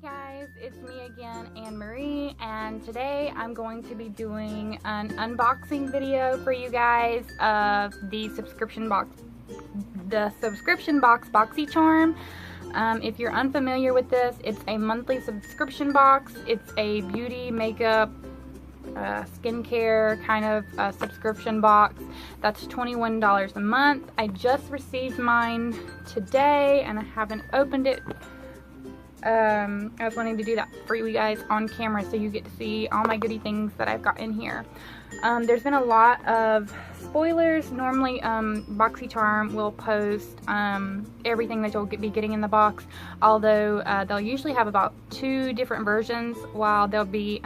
Hi guys, it's me again, Anne Marie, and today I'm going to be doing an unboxing video for you guys of the subscription box BoxyCharm. If you're unfamiliar with this, it's a monthly subscription box. It's a beauty, makeup, skincare kind of subscription box. That's $21 a month. I just received mine today and I haven't opened it. I was wanting to do that for you guys on camera so you get to see all my goodie things that I've got in here. There's been a lot of spoilers. Normally BoxyCharm will post everything that you'll be getting in the box, although they'll usually have about 2 different versions, while there'll be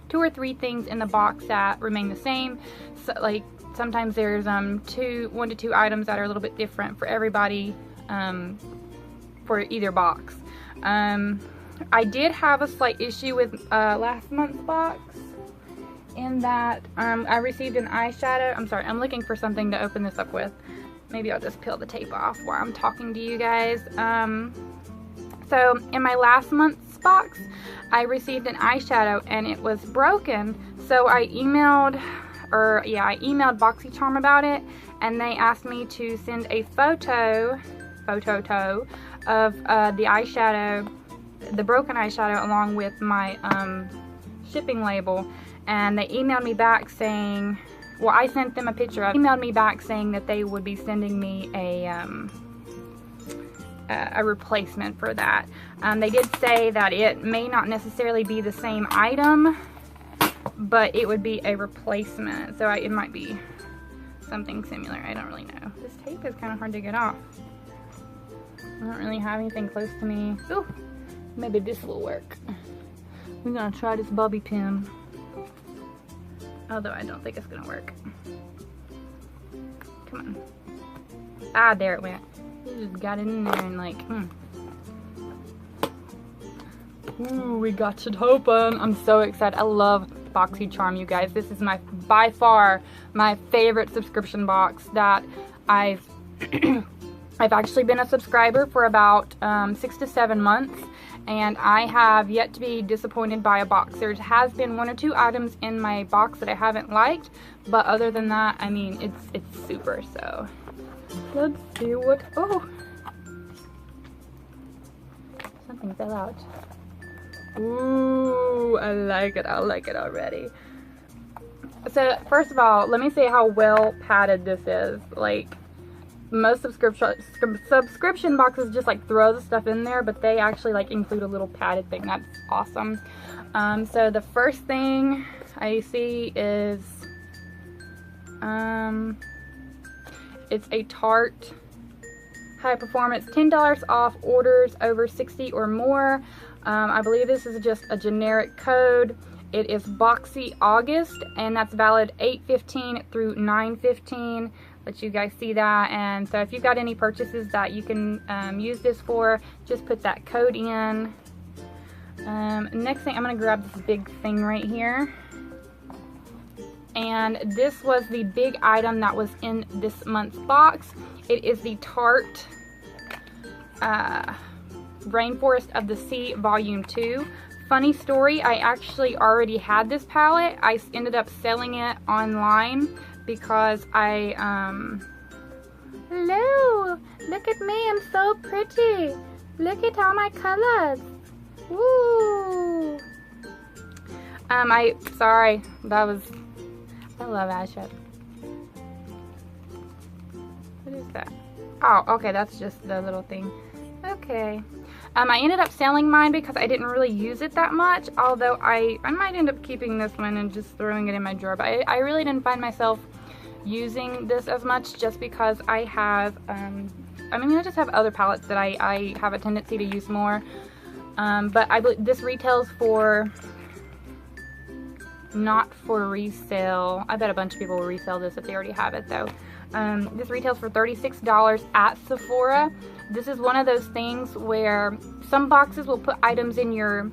2 or 3 things in the box that remain the same. So like sometimes there's 1 to 2 items that are a little bit different for everybody for either box. I did have a slight issue with last month's box in that I received an eyeshadow. I'm sorry, I'm looking for something to open this up with. Maybe I'll just peel the tape off while I'm talking to you guys. So in my last month's box, I received an eyeshadow and it was broken. So I emailed BoxyCharm about it, and they asked me to send a photo of the eyeshadow, the broken eyeshadow, along with my shipping label. And they emailed me back saying, well, I sent them a picture of, emailed me back saying that they would be sending me a replacement for that. They did say that it may not necessarily be the same item, but it would be a replacement. So it might be something similar. I don't really know. This tape is kind of hard to get off. I don't really have anything close to me. Ooh, maybe this will work. We're gonna try this bobby pin. Although I don't think it's gonna work. Come on. Ah, there it went. You just got it in there and like, Ooh, we got it open. I'm so excited. I love BoxyCharm, you guys. This is by far my favorite subscription box that I've actually been a subscriber for about 6 to 7 months, and I have yet to be disappointed by a box. There has been 1 or 2 items in my box that I haven't liked, but other than that, I mean, it's super. So let's see what, oh, something fell out. Ooh, I like it already. So first of all, let me say how well padded this is. Like, most subscription boxes just like throw the stuff in there, but they actually like include a little padded thing. That's awesome. So the first thing I see is it's a Tarte high performance, $10 off orders over 60 or more. I believe this is just a generic code. It is Boxy August, and that's valid 8/15 through 9/15. Let you guys see that. And so if you've got any purchases that you can use this for, just put that code in. Next thing, I'm gonna grab this big thing right here. And this was the big item that was in this month's box. It is the Tarte Rainforest of the Sea Volume 2. Funny story, I actually already had this palette. I ended up selling it online because hello, look at me, I'm so pretty. Look at all my colors. Woo! Sorry, I love eyeshadow. What is that? Oh, okay, that's just the little thing. Okay. I ended up selling mine because I didn't really use it that much, although I might end up keeping this one and just throwing it in my drawer. But I really didn't find myself using this as much, just because I have, I just have other palettes that I have a tendency to use more. But this retails for, not for resale. I bet a bunch of people will resell this if they already have it though. This retails for $36 at Sephora. This is one of those things where some boxes will put items in your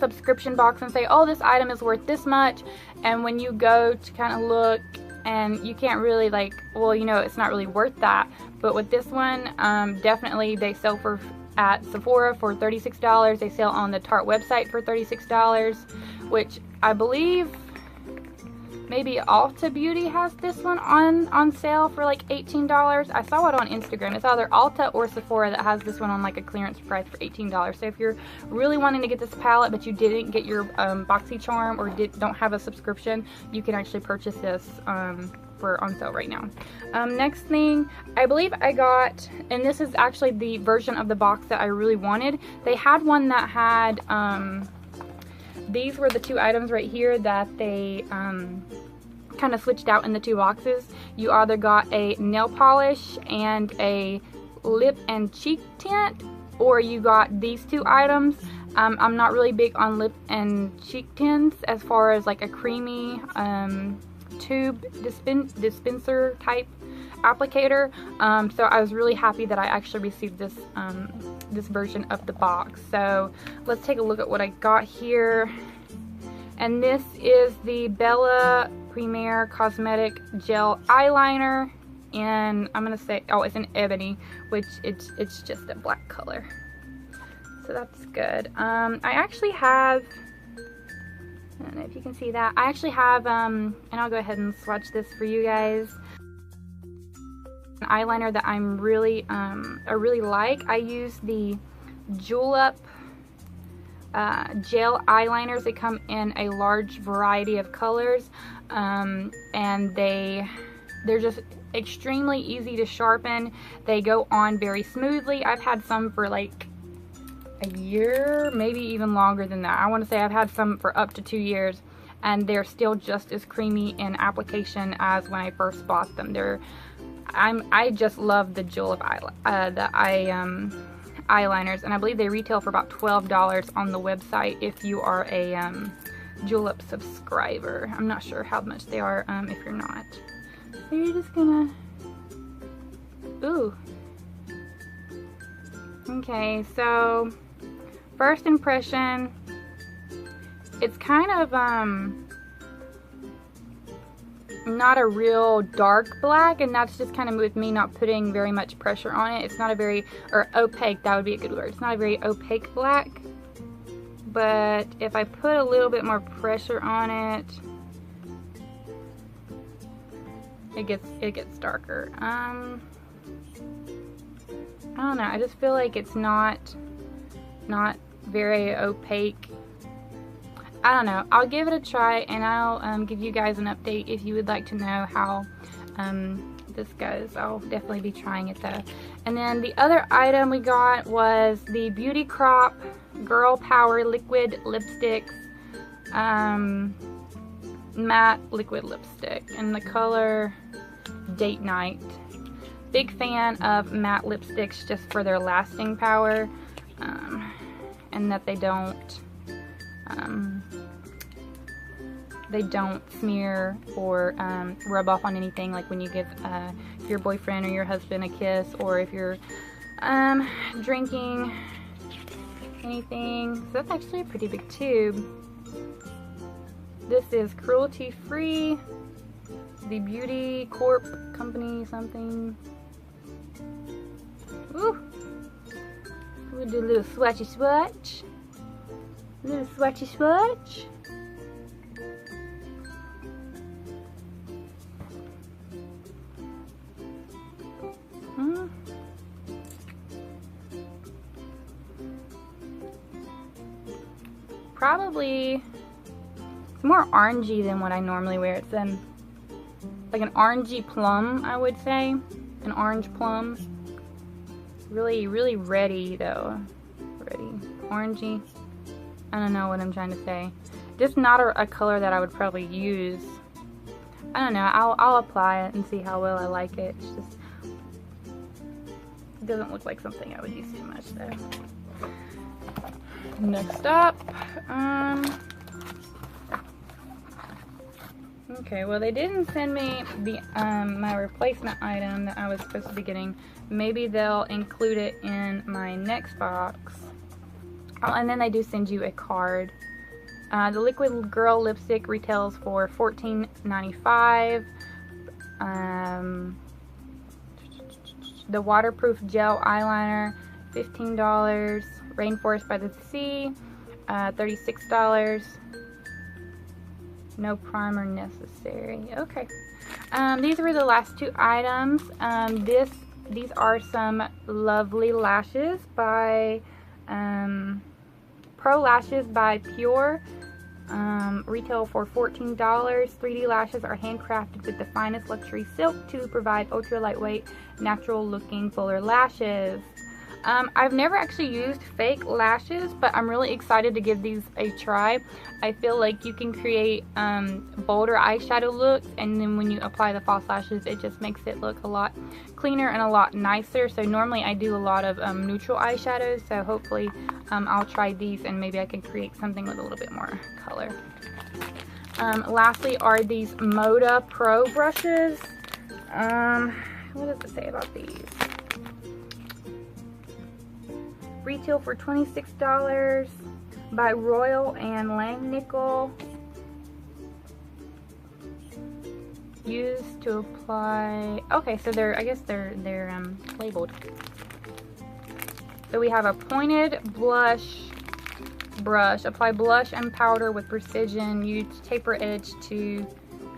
subscription box and say, oh, this item is worth this much, and when you go to kind of look, and you can't really like, well, you know, it's not really worth that. But with this one, definitely they sell for at Sephora for $36. They sell on the Tarte website for $36, which I believe maybe Ulta Beauty has this one on sale for like $18. I saw it on Instagram. It's either Ulta or Sephora that has this one on like a clearance price for $18. So if you're really wanting to get this palette but you didn't get your BoxyCharm or don't have a subscription, you can actually purchase this for on sale right now. Next thing, I believe I got, and this is actually the version of the box that I really wanted. They had one that had, these were the two items right here that they kind of switched out in the two boxes. You either got a nail polish and a lip and cheek tint, or you got these two items. I'm not really big on lip and cheek tints as far as like a creamy tube dispenser type applicator, so I was really happy that I actually received this this version of the box. So let's take a look at what I got here, and this is the Bella Premier Cosmetic Gel Eyeliner, and I'm gonna say, oh, it's an ebony, which it's just a black color, so that's good. I actually have, I don't know if you can see that. I actually have, and I'll go ahead and swatch this for you guys. An eyeliner that I'm really, I really like. I use the Julep gel eyeliners. They come in a large variety of colors, and they're just extremely easy to sharpen. They go on very smoothly. I've had some for like a year, maybe even longer than that. I want to say I've had some for up to 2 years, and they're still just as creamy in application as when I first bought them. I just love the Julep eyeliners, and I believe they retail for about $12 on the website if you are a Julep subscriber. I'm not sure how much they are if you're not. So you're just gonna, ooh. Okay, so first impression, it's kind of not a real dark black, and that's just kind of with me not putting very much pressure on it. It's not a very, or opaque, that would be a good word. It's not a very opaque black, but if I put a little bit more pressure on it, it gets darker. I don't know, I just feel like it's not very opaque. I don't know. I'll give it a try, and I'll give you guys an update if you would like to know how this goes. I'll definitely be trying it though. And then the other item we got was the Beauty Crop Girl Power Liquid Lipsticks, matte liquid lipstick in the color Date Night. Big fan of matte lipsticks just for their lasting power, and that they don't smear or rub off on anything, like when you give your boyfriend or your husband a kiss, or if you're drinking anything. So that's actually a pretty big tube. This is cruelty free, the Beauty Corp company something. Ooh. We'll do a little swatchy swatch. A little swatchy swatch. Probably, it's more orangey than what I normally wear. It's like an orangey plum, I would say. An orange plum. Really, really reddy though. Reddy. Orangey. I don't know what I'm trying to say. Just not a color that I would probably use. I don't know. I'll apply it and see how well I like it. It's just, it doesn't look like something I would use too much though. Next up, okay, well they didn't send me the my replacement item that I was supposed to be getting. Maybe they'll include it in my next box. Oh, and then they do send you a card. The Liquid Girl lipstick retails for $14.95. The waterproof gel eyeliner $15. Rainforest by the Sea, $36. No primer necessary. Okay. These were the last two items. These are some lovely lashes by Pro Lashes by Pur. Retail for $14. 3D lashes are handcrafted with the finest luxury silk to provide ultra lightweight, natural looking fuller lashes. I've never actually used fake lashes, but I'm really excited to give these a try. I feel like you can create bolder eyeshadow looks, and then when you apply the false lashes, it just makes it look a lot cleaner and a lot nicer. So normally I do a lot of neutral eyeshadows, so hopefully I'll try these and maybe I can create something with a little bit more color. Lastly are these Pur Pro brushes. What does it say about these? Retail for $26 by Royal and Langnickel. Used to apply. Okay, so I guess they're labeled. So we have a pointed blush brush. Apply blush and powder with precision. Use taper edge to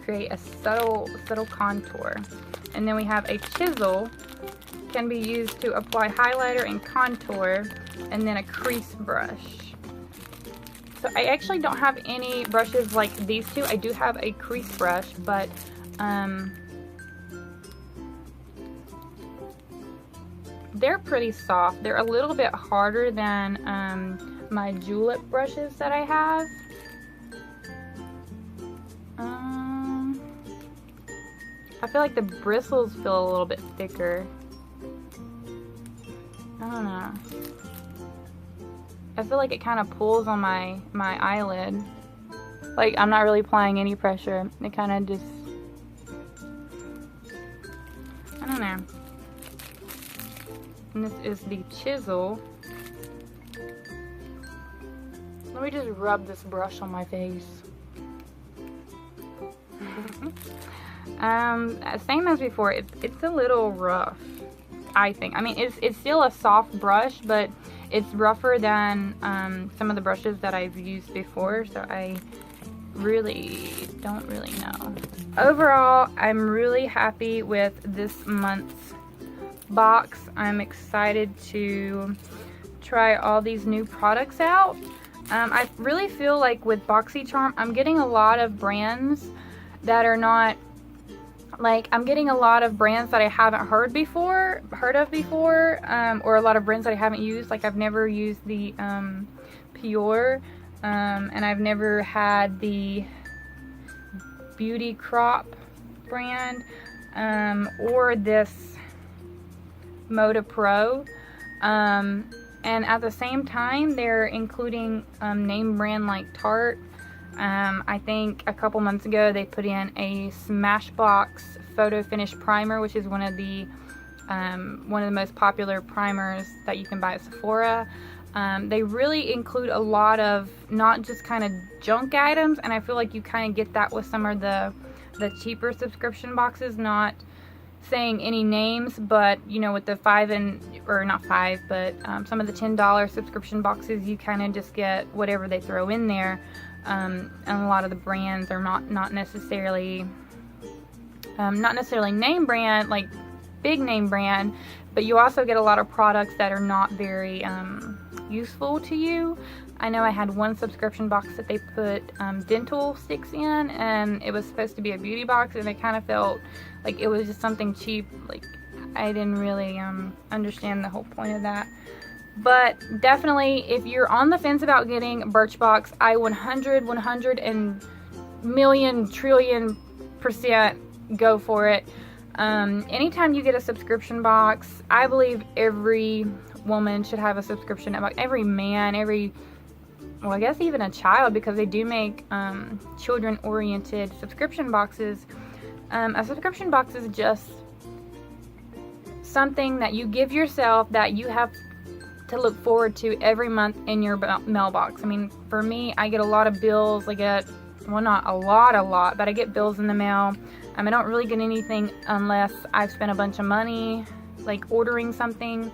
create a subtle contour. And then we have a chisel. Can be used to apply highlighter and contour, and then a crease brush. So I actually don't have any brushes like these two. I do have a crease brush, but they're pretty soft. They're a little bit harder than my julep brushes that I have. I feel like the bristles feel a little bit thicker. I don't know. I feel like it kind of pulls on my eyelid. Like I'm not really applying any pressure. It kind of just, I don't know. And this is the chisel. Let me just rub this brush on my face. Same as before, it's a little rough, I think. I mean, it's still a soft brush, but it's rougher than some of the brushes that I've used before, so I really don't really know. Overall, I'm really happy with this month's box. I'm excited to try all these new products out. I really feel like with BoxyCharm, I'm getting a lot of brands that are not, like, I'm getting a lot of brands that I haven't heard of before, or a lot of brands that I haven't used. Like, I've never used the Pur, and I've never had the Beauty Crop brand, or this Pur Pro. And at the same time, they're including name brand like Tarte. I think a couple months ago they put in a Smashbox Photo Finish Primer, which is one of the most popular primers that you can buy at Sephora. They really include a lot of not just kind of junk items, and I feel like you kind of get that with some of the cheaper subscription boxes, not saying any names, but you know, with the some of the $10 subscription boxes, you kind of just get whatever they throw in there. And a lot of the brands are not necessarily name brand, like big name brand, but you also get a lot of products that are not very useful to you. I know I had one subscription box that they put dental sticks in, and it was supposed to be a beauty box, and I kind of felt like it was just something cheap. Like, I didn't really understand the whole point of that. But definitely, if you're on the fence about getting Birchbox, I 100 and million trillion% go for it. Anytime you get a subscription box, I believe every woman should have a subscription box. Every man, well, I guess even a child, because they do make children-oriented subscription boxes. A subscription box is just something that you give yourself that you have to look forward to every month in your mailbox. I mean, for me, I get a lot of bills. I get, well, not a lot, but I get bills in the mail. I don't really get anything unless I've spent a bunch of money, like ordering something.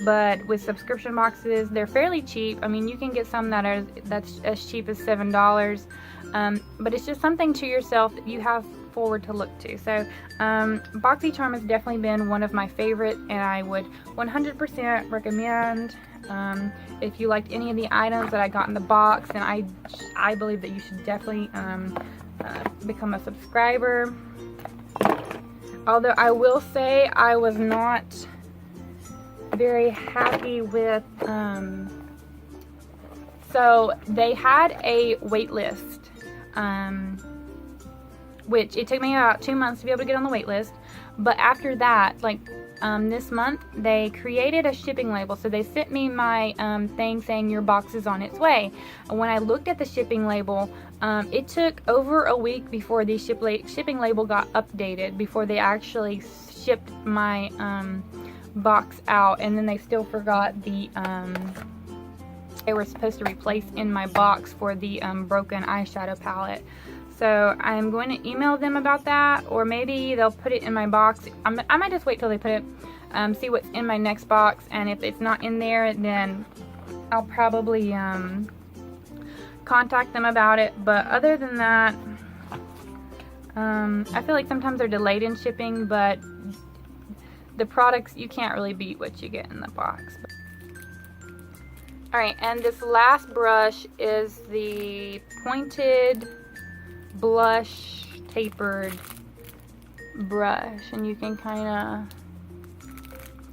but with subscription boxes, they're fairly cheap. I mean, you can get some that's as cheap as $7, but it's just something to yourself that you have forward to look to. So BoxyCharm has definitely been one of my favorite, and I would 100% recommend. If you liked any of the items that I got in the box, then I believe that you should definitely become a subscriber. Although I will say I was not very happy with, so they had a wait list, which it took me about 2 months to be able to get on the wait list. But after that, like this month, they created a shipping label. So they sent me my thing saying your box is on its way. And when I looked at the shipping label, it took over a week before the shipping label got updated, before they actually shipped my box out. And then they still forgot the they were supposed to replace in my box for the broken eyeshadow palette. So I'm going to email them about that, or maybe they'll put it in my box. I might just wait till they put it, see what's in my next box, and if it's not in there, then I'll probably contact them about it. But other than that, I feel like sometimes they're delayed in shipping, but the products, you can't really beat what you get in the box. Alright, and this last brush is the pointed blush tapered brush, and you can kind of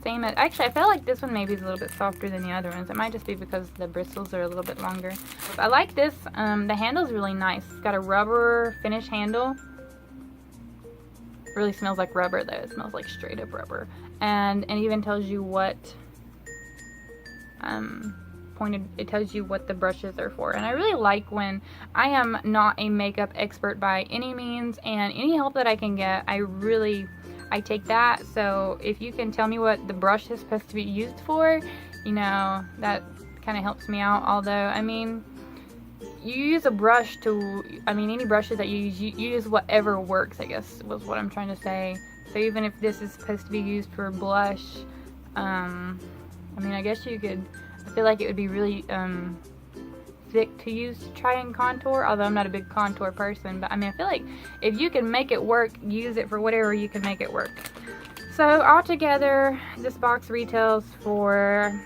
same as, actually I feel like this one maybe is a little bit softer than the other ones. It might just be because the bristles are a little bit longer. But I like this. The handle's really nice. It's got a rubber finish handle. It really smells like rubber though. It smells like straight up rubber, and it even tells you what it tells you what the brushes are for. And I really like when I am not a makeup expert by any means, and any help that I can get, I take that. So if you can tell me what the brush is supposed to be used for, you know, that kind of helps me out. Although, I mean, you use a brush to, I mean, any brushes that you use whatever works, I guess was what I'm trying to say. So even if this is supposed to be used for blush, I mean, I guess you could, I feel like it would be really thick to use to try and contour, although I'm not a big contour person. But I mean, I feel like if you can make it work, use it for whatever you can make it work. So altogether, this box retails for,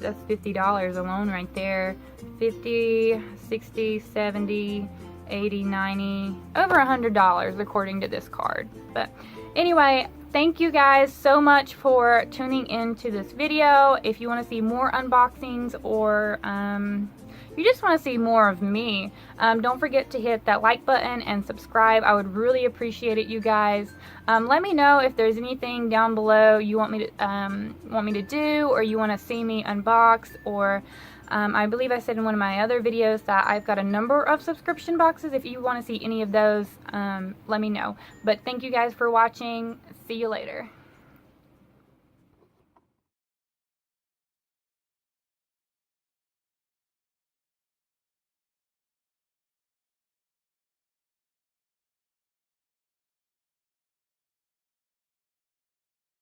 that's $50 alone right there. 50, 60, 70, 80, 90, over $100 according to this card. But anyway, thank you guys so much for tuning into this video. If you want to see more unboxings, or you just want to see more of me, don't forget to hit that like button and subscribe. I would really appreciate it, you guys. Let me know if there's anything down below you want me to do, or you want to see me unbox, or I believe I said in one of my other videos that I've got a number of subscription boxes. If you want to see any of those, let me know. But thank you guys for watching. See you later.